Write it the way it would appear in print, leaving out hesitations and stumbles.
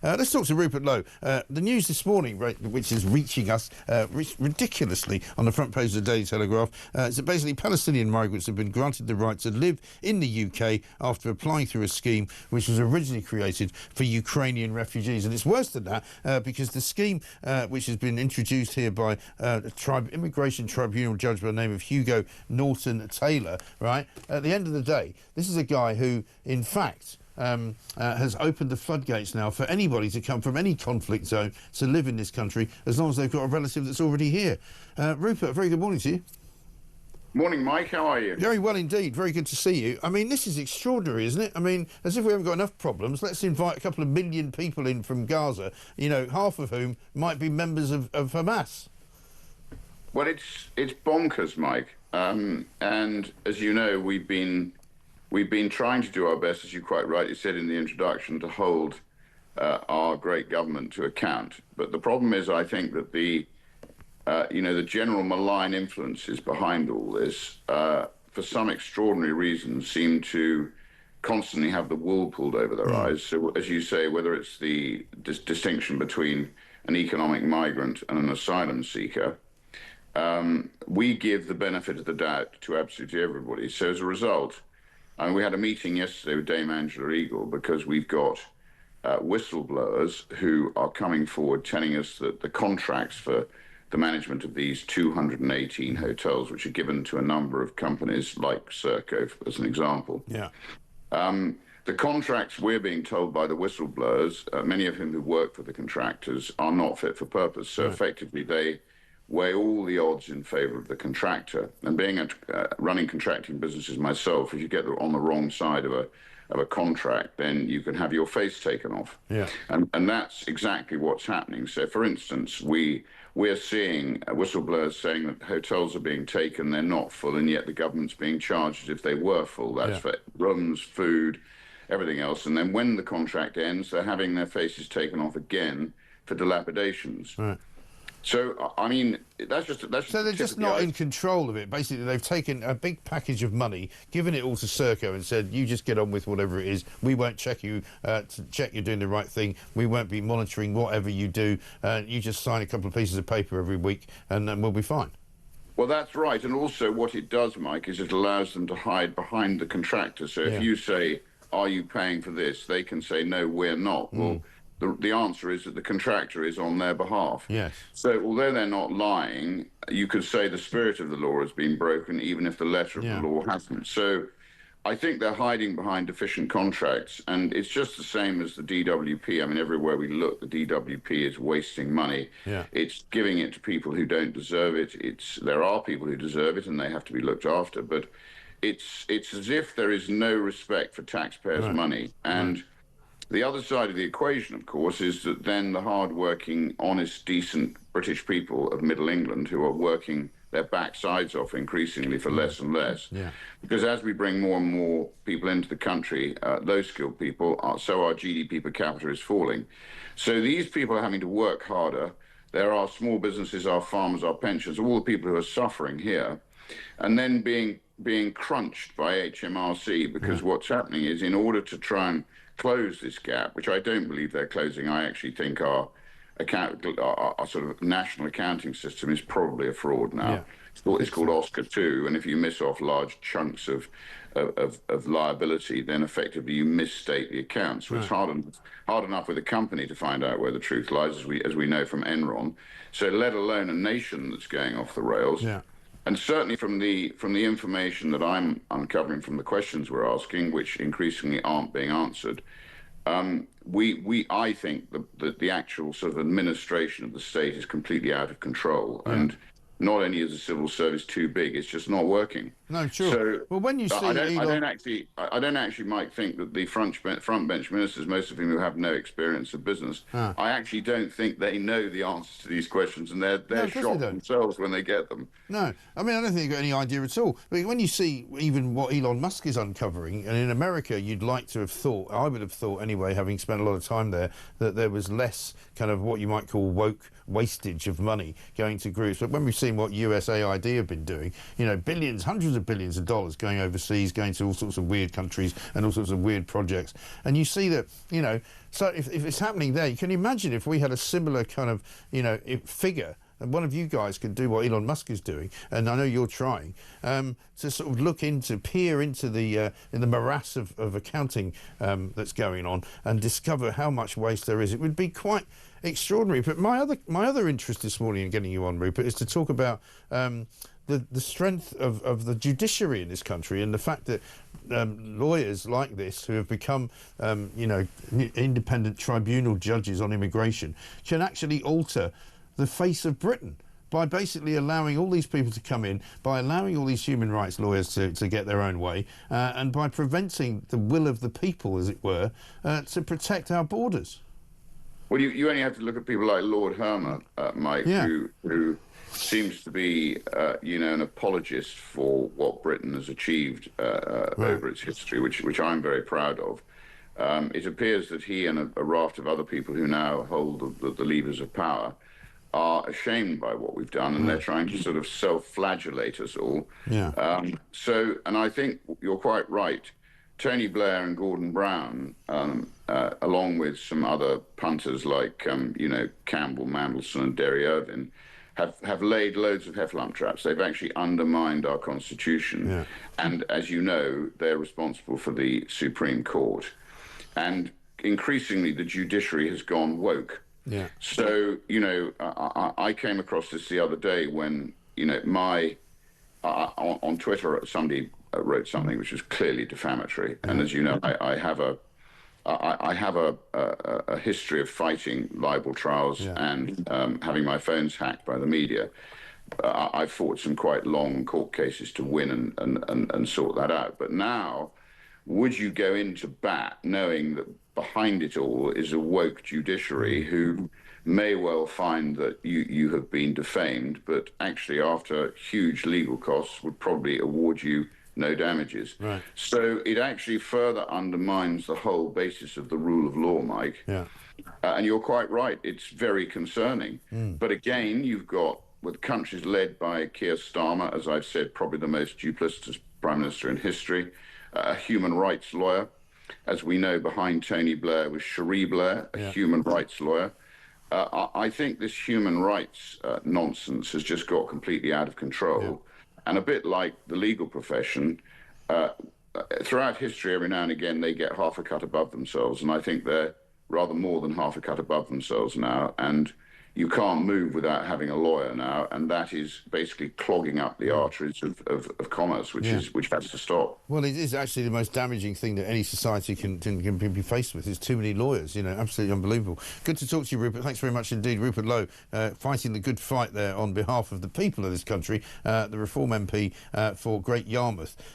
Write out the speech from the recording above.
Let's talk to Rupert Lowe. The news this morning, which is reaching us ridiculously on the front page of the Daily Telegraph, is that basically Palestinian migrants have been granted the right to live in the UK after applying through a scheme which was originally created for Ukrainian refugees. And it's worse than that because the scheme, which has been introduced here by a immigration tribunal judge by the name of Hugo Norton Taylor, right? At the end of the day, this is a guy who, in fact, has opened the floodgates now for anybody to come from any conflict zone to live in this country as long as they've got a relative that's already here. Rupert, very good morning to you. Morning, Mike. How are you? Very well indeed. Very good to see you. I mean, this is extraordinary, isn't it? I mean, as if we haven't got enough problems, let's invite a couple of million people in from Gaza, you know, half of whom might be members of Hamas. Well, it's bonkers, Mike. And as you know, we've been trying to do our best, as you quite rightly said in the introduction, to hold our great government to account. But the problem is, I think that the general malign influences behind all this, for some extraordinary reasons, seem to constantly have the wool pulled over their eyes. So, as you say, whether it's the distinction between an economic migrant and an asylum seeker, we give the benefit of the doubt to absolutely everybody. So as a result, we had a meeting yesterday with Dame Angela Eagle because we've got whistleblowers who are coming forward telling us that the contracts for the management of these 218 hotels, which are given to a number of companies like Serco, as an example. Yeah. The contracts, we're being told by the whistleblowers, many of whom who work for the contractors, are not fit for purpose. So effectively, they weigh all the odds in favour of the contractor. And being running contracting businesses myself, if you get on the wrong side of a contract, then you can have your face taken off. Yeah. And that's exactly what's happening. So, for instance, we're seeing whistleblowers saying that hotels are being taken, they're not full, and yet the government's being charged as if they were full. That's for rooms, food, everything else. And then when the contract ends, they're having their faces taken off again for dilapidations. Right. So, I mean, that's just so they're just not in control of it. Basically, they've taken a big package of money, given it all to Serco and said, you just get on with whatever it is. We won't check you to check you're doing the right thing. We won't be monitoring whatever you do. You just sign a couple of pieces of paper every week and then we'll be fine. Well, that's right. And also what it does, Mike, is it allows them to hide behind the contractor. So if you say, are you paying for this? They can say, no, we're not. Well, the answer is that the contractor is on their behalf. Yes. So although they're not lying, you could say the spirit of the law has been broken, even if the letter of the law hasn't. So I think they're hiding behind deficient contracts, and it's just the same as the DWP. I mean, everywhere we look, the DWP is wasting money. Yeah. It's giving it to people who don't deserve it. There are people who deserve it, and they have to be looked after. But it's as if there is no respect for taxpayers' money. And the other side of the equation, of course, is that then the hard-working, honest, decent British people of Middle England who are working their backsides off increasingly for less and less. Yeah. Because as we bring more and more people into the country, those skilled people, so our GDP per capita is falling. So these people are having to work harder. There are small businesses, our farmers, our pensioners, all the people who are suffering here, and then being crunched by HMRC, because what's happening is, in order to try and close this gap, which I don't believe they're closing, I actually think our sort of national accounting system is probably a fraud now. It's called Oscar 2, and if you miss off large chunks of liability, then effectively you misstate the accounts. So it's hard enough with a company to find out where the truth lies, as we know from Enron. So let alone a nation that's going off the rails. Yeah. And certainly from the information that I'm uncovering from the questions we're asking, which increasingly aren't being answered, I think that the actual sort of administration of the state is completely out of control. And not only is the civil service too big, it's just not working. No, sure. So, well, when you see I don't actually, Mike, think that the front bench ministers, most of whom who have no experience of business, I actually don't think they know the answers to these questions, and they're shocked themselves when they get them. No, I mean, I don't think they've got any idea at all. I mean, when you see even what Elon Musk is uncovering, and in America, you'd like to have thought, I would have thought anyway, having spent a lot of time there, that there was less kind of what you might call woke wastage of money going to groups. But when we've seen seen what USAID have been doing. You know, billions, hundreds of billions of dollars going overseas, going to all sorts of weird countries and all sorts of weird projects. And you see that, you know, so if it's happening there, you can imagine if we had a similar kind of, you know, figure. And one of you guys could do what Elon Musk is doing, and I know you're trying, to sort of peer into the in the morass of accounting that's going on and discover how much waste there is. It would be quite extraordinary. But my other interest this morning in getting you on, Rupert, is to talk about the strength of the judiciary in this country and the fact that lawyers like this who have become, you know, independent tribunal judges on immigration can actually alter the face of Britain by basically allowing all these people to come in, by allowing all these human rights lawyers to get their own way, and by preventing the will of the people, as it were, to protect our borders. Well, you only have to look at people like Lord Hermer, Mike, Yeah. who seems to be, you know, an apologist for what Britain has achieved over its history, which I'm very proud of. It appears that he and a raft of other people who now hold the levers of power are ashamed by what we've done, and they're trying to sort of self-flagellate us all. Yeah. And I think you're quite right. Tony Blair and Gordon Brown, along with some other punters like, you know, Campbell, Mandelson and Derry Irvine, have laid loads of heffalump traps. They've actually undermined our Constitution. Yeah. And as you know, they're responsible for the Supreme Court. And increasingly, the judiciary has gone woke. Yeah. So, you know, I came across this the other day when, you know, on Twitter, somebody wrote something which was clearly defamatory. And as you know, I have a history of fighting libel trials and having my phones hacked by the media. I fought some quite long court cases to win and sort that out. But now, would you go into bat knowing that behind it all is a woke judiciary who may well find that you have been defamed, but actually after huge legal costs would probably award you no damages. Right. So it actually further undermines the whole basis of the rule of law, Mike. Yeah. And you're quite right. It's very concerning. But again, you've got, with countries led by Keir Starmer, as I've said, probably the most duplicitous prime minister in history, a human rights lawyer. As we know, behind Tony Blair was Cherie Blair, a human rights lawyer. I think this human rights nonsense has just got completely out of control. Yeah. And a bit like the legal profession, throughout history, every now and again, they get half a cut above themselves. And I think they're rather more than half a cut above themselves now. And you can't move without having a lawyer now, and that is basically clogging up the arteries of commerce, which has to stop. Well, it is actually the most damaging thing that any society can be faced with, is too many lawyers. You know, absolutely unbelievable. Good to talk to you, Rupert. Thanks very much indeed. Rupert Lowe, fighting the good fight there on behalf of the people of this country, the Reform MP for Great Yarmouth.